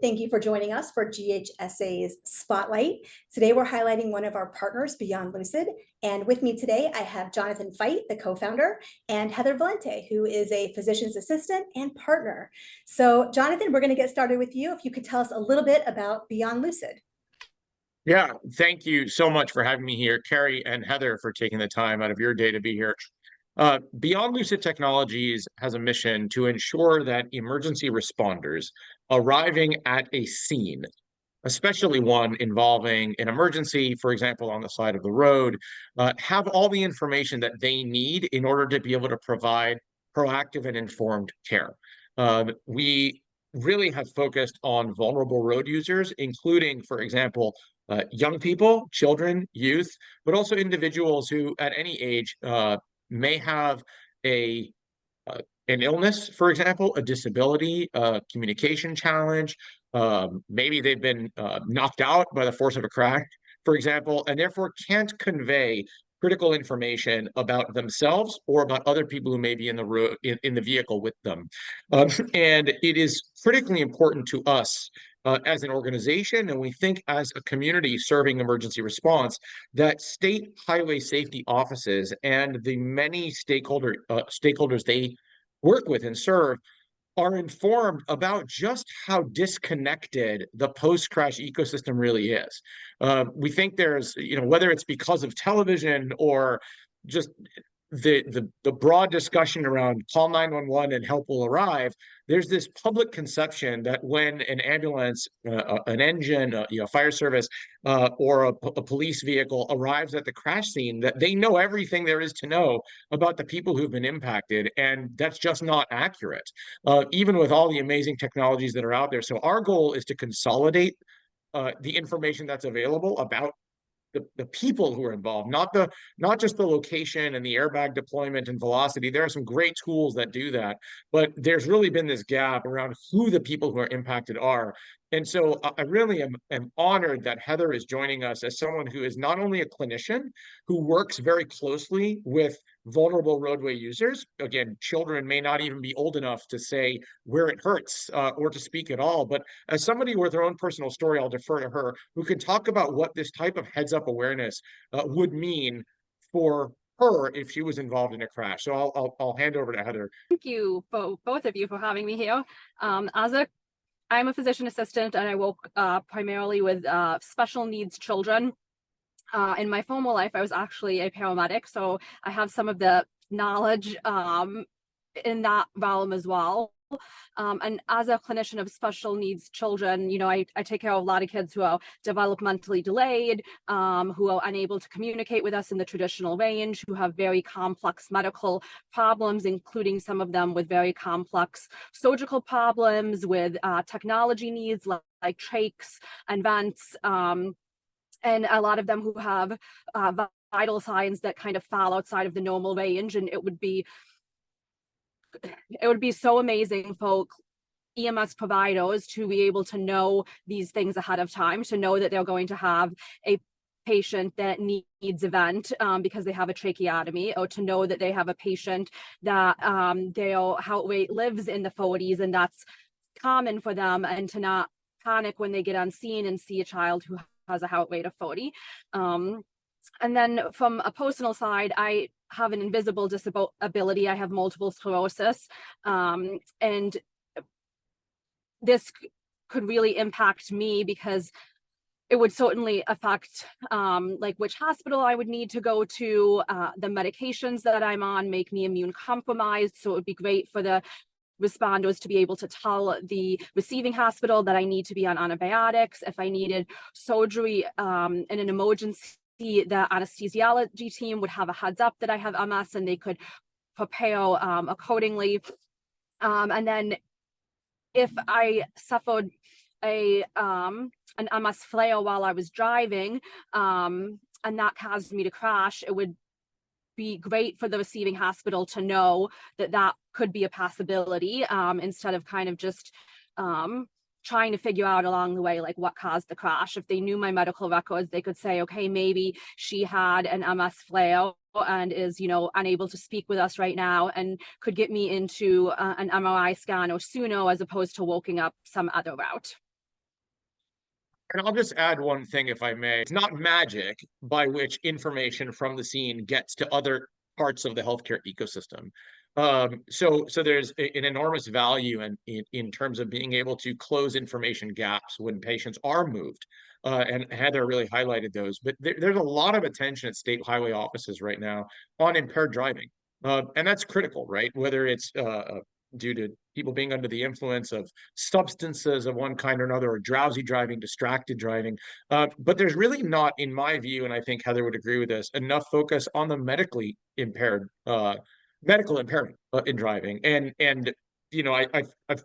Thank you for joining us for GHSA's Spotlight. Today, we're highlighting one of our partners, Beyond Lucid. And with me today, I have Jonathon Feit, the co-founder, and Heather Valente, who is a physician's assistant and partner. So, Jonathon, we're going to get started with you. If you could tell us a little bit about Beyond Lucid. Yeah, thank you so much for having me here, Carrie and Heather, for taking the time out of your day to be here. Beyond Lucid Technologies has a mission to ensure that emergency responders arriving at a scene, especially one involving an emergency, for example, on the side of the road, have all the information that they need in order to be able to provide proactive and informed care. We really have focused on vulnerable road users, including, for example, young people, children, youth, but also individuals who at any age may have a an illness, for example, a disability, a communication challenge. Maybe they've been knocked out by the force of a crash, for example, and therefore can't convey critical information about themselves or about other people who may be in the road in the vehicle with them. And it is critically important to us as an organization, and we think as a community serving emergency response, that state highway safety offices and the many stakeholders they work with and serve are informed about just how disconnected the post-crash ecosystem really is. We think there's, whether it's because of television or just the broad discussion around call 911 and help will arrive, there's this public conception that when an ambulance, an engine, fire service, or a police vehicle arrives at the crash scene, that they know everything there is to know about the people who've been impacted, and that's just not accurate, even with all the amazing technologies that are out there. So our goal is to consolidate the information that's available about the people who are involved, not just the location and the airbag deployment and velocity. There are some great tools that do that, but there's really been this gap around who the people who are impacted are. And so I really am honored that Heather is joining us as someone who is not only a clinician, who works very closely with vulnerable roadway users. Again, children may not even be old enough to say where it hurts or to speak at all. But as somebody with her own personal story, I'll defer to her, who can talk about what this type of heads-up awareness would mean for her if she was involved in a crash. So I'll hand over to Heather. Thank you, both of you, for having me here. I'm a physician assistant, and I work primarily with special needs children. In my former life, I was actually a paramedic, so I have some of the knowledge in that realm as well. And as a clinician of special needs children, I take care of a lot of kids who are developmentally delayed, who are unable to communicate with us in the traditional range, who have very complex medical problems, including some of them with very complex surgical problems, with technology needs like trachs and vents, and a lot of them who have vital signs that kind of fall outside of the normal range. And it would be so amazing for EMS providers to be able to know these things ahead of time, to know that they're going to have a patient that needs a vent because they have a tracheotomy, or to know that they have a patient that their heart rate lives in the 40s and that's common for them, and to not panic when they get on scene and see a child who has a heart rate of 40. And then from a personal side, I have an invisible disability. I have multiple sclerosis, and this could really impact me because it would certainly affect like which hospital I would need to go to. The medications that I'm on make me immune compromised, so it would be great for the responders to be able to tell the receiving hospital that I need to be on antibiotics. If I needed surgery in an emergency, the anesthesiology team would have a heads up that I have MS, and they could prepare accordingly. And then if I suffered an MS flare while I was driving, and that caused me to crash, it would be great for the receiving hospital to know that that could be a possibility, instead of kind of just trying to figure out along the way, like, what caused the crash. If they knew my medical records, they could say, okay, maybe she had an MS flare and is, unable to speak with us right now, and could get me into an MRI scan or sooner, as opposed to walking up some other route. And I'll just add one thing, if I may. It's not magic by which information from the scene gets to other parts of the healthcare ecosystem. So there's an enormous value in terms of being able to close information gaps when patients are moved. And Heather really highlighted those. But there's a lot of attention at state highway offices right now on impaired driving. And that's critical, right? Whether it's due to people being under the influence of substances of one kind or another, or drowsy driving, distracted driving. But there's really not, in my view, and I think Heather would agree with this, enough focus on the medically impaired, medical impairment in driving. And I've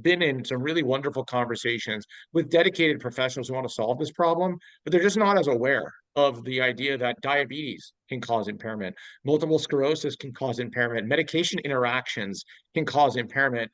been in some really wonderful conversations with dedicated professionals who want to solve this problem, but they're just not as aware of the idea that diabetes can cause impairment, multiple sclerosis can cause impairment, medication interactions can cause impairment,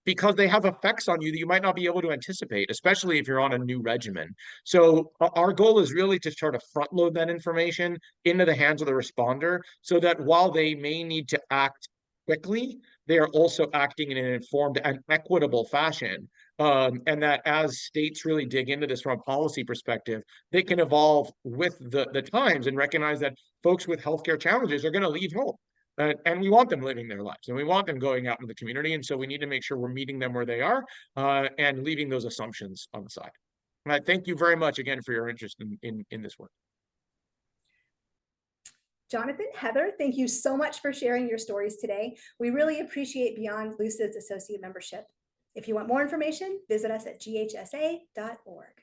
because they have effects on you that you might not be able to anticipate, especially if you're on a new regimen. So our goal is really to try to front load that information into the hands of the responder so that while they may need to act quickly, they are also acting in an informed and equitable fashion. And that as states really dig into this from a policy perspective, they can evolve with the times and recognize that folks with healthcare challenges are going to leave home. And we want them living their lives and we want them going out in the community. And so we need to make sure we're meeting them where they are, and leaving those assumptions on the side. And I thank you very much again for your interest in this work. Jonathan, Heather, thank you so much for sharing your stories today. We really appreciate Beyond Lucid's associate membership. If you want more information, visit us at ghsa.org.